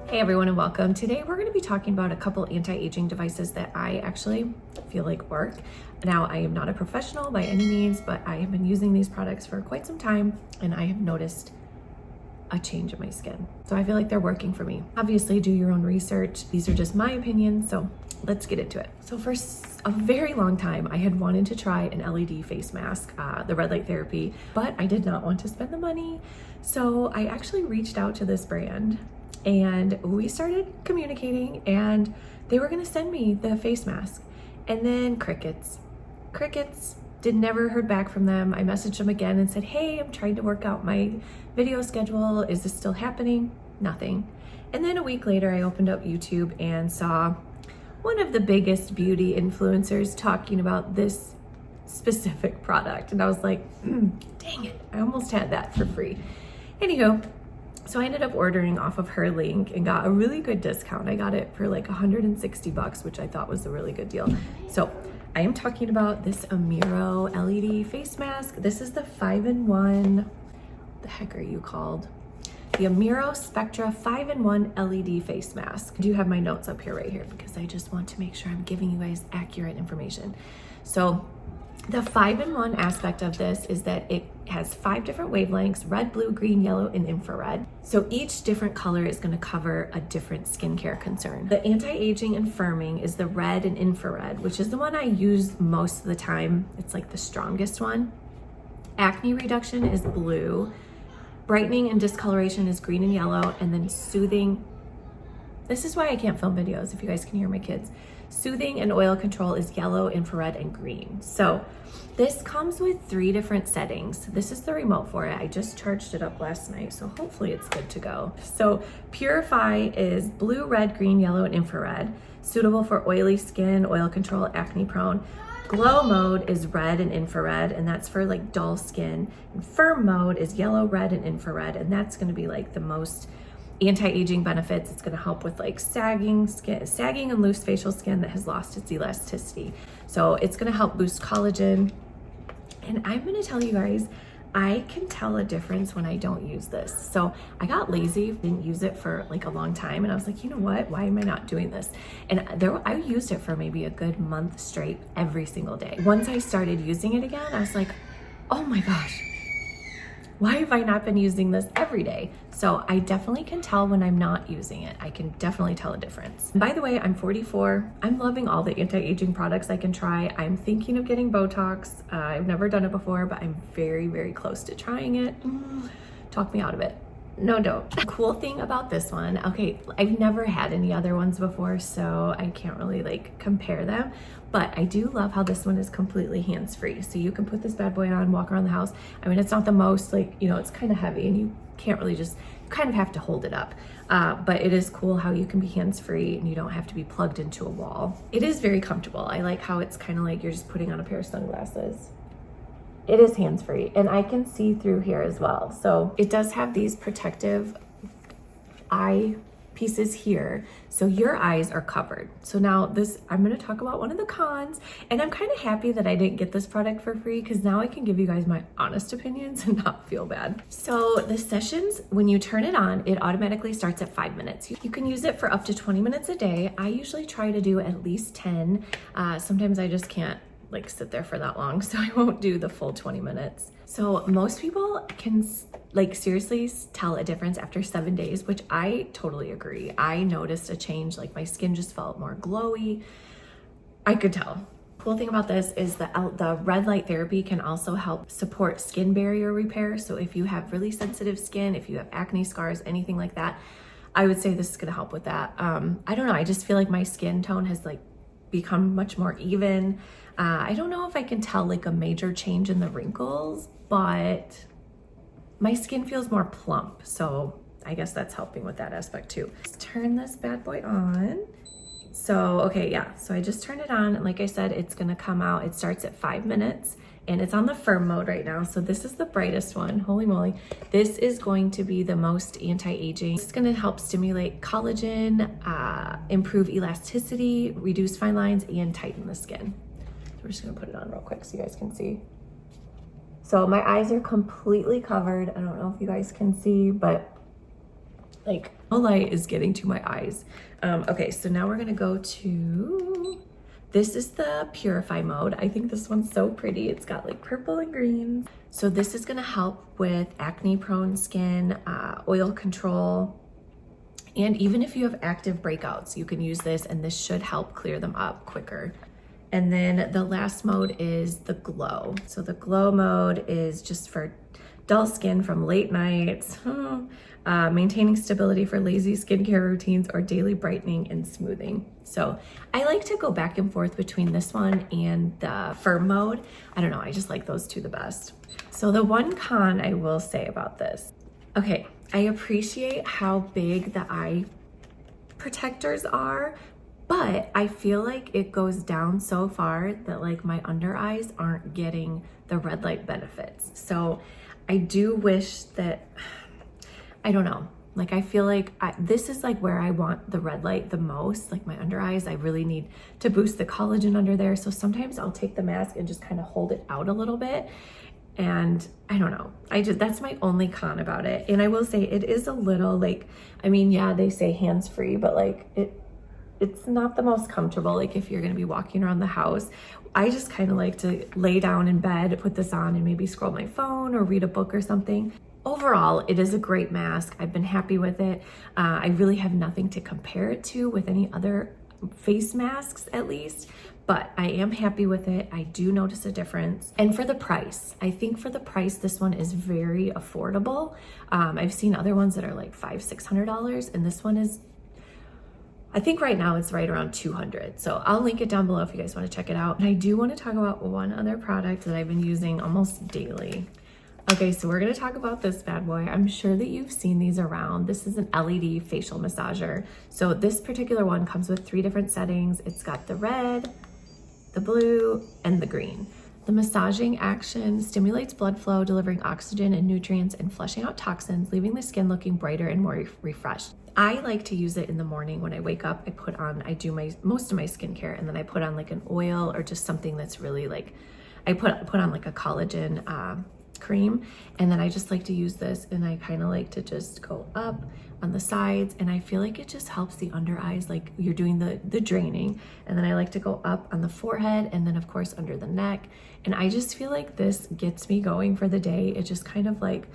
Hey everyone and welcome. Today we're going to be talking about a couple anti-aging devices that I actually feel like work. Now I am not a professional by any means, but I have been using these products for quite some time and I have noticed a change in my skin. So I feel like they're working for me. Obviously do your own research. These are just my opinions, so let's get into it. So for a very long time, I had wanted to try an LED face mask, the red light therapy, but I did not want to spend the money. So I actually reached out to this brand and we started communicating and they were gonna send me the face mask. And then crickets. Never heard back from them. I messaged them again and said, hey, I'm trying to work out my video schedule. Is this still happening? Nothing. And then a week later, I opened up YouTube and saw one of the biggest beauty influencers talking about this specific product. And I was like, dang it, I almost had that for free. Anywho, so I ended up ordering off of her link and got a really good discount. I got it for like $160, which I thought was a really good deal. So I am talking about this Amiro LED face mask. This is the 5-in-1, the heck are you called? The Amiro Spectra 5-in-1 LED face mask. I do have my notes up here right here because I just want to make sure I'm giving you guys accurate information. So the 5-in-1 aspect of this is that it has 5 different wavelengths: red, blue, green, yellow, and infrared. So each different color is going to cover a different skincare concern. The anti-aging and firming is the red and infrared, which is the one I use most of the time. It's like the strongest one. Acne reduction is blue. Brightening and discoloration is green and yellow. And then soothing, this is why I can't film videos if you guys can hear my kids. Soothing and oil control is yellow, infrared, and green. So this comes with 3 different settings. This is the remote for it. I just charged it up last night, so hopefully it's good to go. So Purify is blue, red, green, yellow, and infrared. Suitable for oily skin, oil control, acne prone. Glow mode is red and infrared, and that's for like dull skin. And firm mode is yellow, red, and infrared, and that's gonna be like the most anti-aging benefits. It's going to help with like sagging and loose facial skin that has lost its elasticity. So it's going to help boost collagen. And I'm going to tell you guys, I can tell a difference when I don't use this. So I got lazy, didn't use it for like a long time. And I was like, you know what? Why am I not doing this? And I used it for maybe a good month straight every single day. Once I started using it again, I was like, oh my gosh, why have I not been using this every day? So I definitely can tell when I'm not using it. I can definitely tell a difference. By the way, I'm 44. I'm loving all the anti-aging products I can try. I'm thinking of getting Botox. I've never done it before, but I'm very, very close to trying it. Talk me out of it. No, don't. The cool thing about this one, okay, I've never had any other ones before, so I can't really like compare them, but I do love how this one is completely hands-free. So you can put this bad boy on, walk around the house. I mean, it's not the most like, you know, it's kind of heavy and you can't really just, you kind of have to hold it up. But it is cool how you can be hands-free and you don't have to be plugged into a wall. It is very comfortable. I like how it's kind of like you're just putting on a pair of sunglasses. It is hands-free and I can see through here as well. So it does have these protective eye pieces here. So your eyes are covered. So now this, I'm gonna talk about one of the cons, and I'm kind of happy that I didn't get this product for free because now I can give you guys my honest opinions and not feel bad. So the sessions, when you turn it on, it automatically starts at 5 minutes. You can use it for up to 20 minutes a day. I usually try to do at least 10. Sometimes I just can't like sit there for that long, so I won't do the full 20 minutes. So most people can like seriously tell a difference after 7 days, which I totally agree. I noticed a change, like my skin just felt more glowy. I could tell. Cool thing about this is the red light therapy can also help support skin barrier repair. So if you have really sensitive skin, if you have acne scars, anything like that, I would say this is gonna help with that. I don't know, I just feel like my skin tone has like become much more even. I don't know if I can tell like a major change in the wrinkles, but my skin feels more plump. So I guess that's helping with that aspect too. Let's turn this bad boy on. So, okay, yeah. So I just turned it on. And like I said, it's gonna come out. It starts at 5 minutes and it's on the firm mode right now. So this is the brightest one. Holy moly. This is going to be the most anti-aging. It's gonna help stimulate collagen, improve elasticity, reduce fine lines, and tighten the skin. So we're just gonna put it on real quick so you guys can see. So my eyes are completely covered. I don't know if you guys can see, but like The light is getting to my eyes. Okay, so now we're gonna go to, this is the Purify mode. I think this one's so pretty. It's got like purple and green. So this is gonna help with acne prone skin, oil control, and even if you have active breakouts, you can use this and this should help clear them up quicker. And then the last mode is the glow. So the glow mode is just for dull skin from late nights, maintaining stability for lazy skincare routines, or daily brightening and smoothing. So I like to go back and forth between this one and the firm mode. I don't know, I just like those two the best. So the one con I will say about this, okay, I appreciate how big the eye protectors are, but I feel like it goes down so far that like my under eyes aren't getting the red light benefits. So I do wish that, I don't know, like I feel like this is like where I want the red light the most, like my under eyes. I really need to boost the collagen under there. So sometimes I'll take the mask and just kind of hold it out a little bit. And I don't know, that's my only con about it. And I will say it is a little like, I mean, yeah, they say hands-free, but like it's not the most comfortable. Like if you're gonna be walking around the house, I just kind of like to lay down in bed, put this on and maybe scroll my phone or read a book or something. Overall, it is a great mask. I've been happy with it. I really have nothing to compare it to with any other face masks at least, but I am happy with it. I do notice a difference. And for the price, I think for the price, this one is very affordable. I've seen other ones that are like $500-$600, and this one is, I think right now it's right around $200. So I'll link it down below if you guys want to check it out. And I do want to talk about one other product that I've been using almost daily. Okay, so we're gonna talk about this bad boy. I'm sure that you've seen these around. This is an LED facial massager. So this particular one comes with 3 different settings. It's got the red, the blue, and the green. The massaging action stimulates blood flow, delivering oxygen and nutrients and flushing out toxins, leaving the skin looking brighter and more refreshed. I like to use it in the morning when I wake up. I do most of my skincare, and then I put on like an oil or just something that's really like, I put on like a collagen cream, and then I just like to use this, and I kind of like to just go up on the sides, and I feel like it just helps the under eyes, like you're doing the draining. And then I like to go up on the forehead, and then of course under the neck, and I just feel like this gets me going for the day. It just kind of like,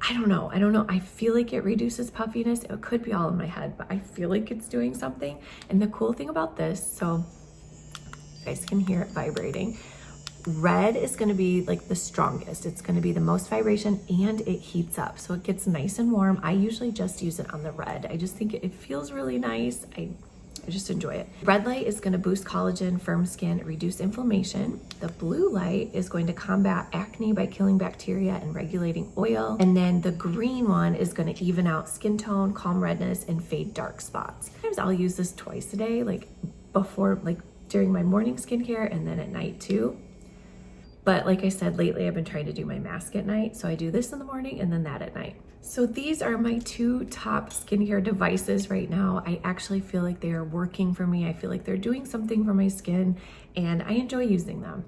I don't know, I feel like it reduces puffiness. It could be all in my head, but I feel like it's doing something. And the cool thing about this, so you guys can hear it vibrating, red is going to be like the strongest. It's going to be the most vibration, and it heats up, so it gets nice and warm. I usually just use it on the red. I just think it feels really nice. I just enjoy it. Red light is going to boost collagen, firm skin, reduce inflammation. The blue light is going to combat acne by killing bacteria and regulating oil. And then the green one is going to even out skin tone, calm redness, and fade dark spots. Sometimes I'll use this twice a day, like before, like during my morning skincare, and then at night too. But like I said, lately I've been trying to do my mask at night. So I do this in the morning and then that at night. So these are my 2 top skincare devices right now. I actually feel like they are working for me. I feel like they're doing something for my skin, and I enjoy using them.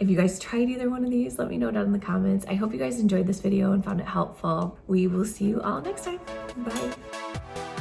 If you guys tried either one of these, let me know down in the comments. I hope you guys enjoyed this video and found it helpful. We will see you all next time. Bye.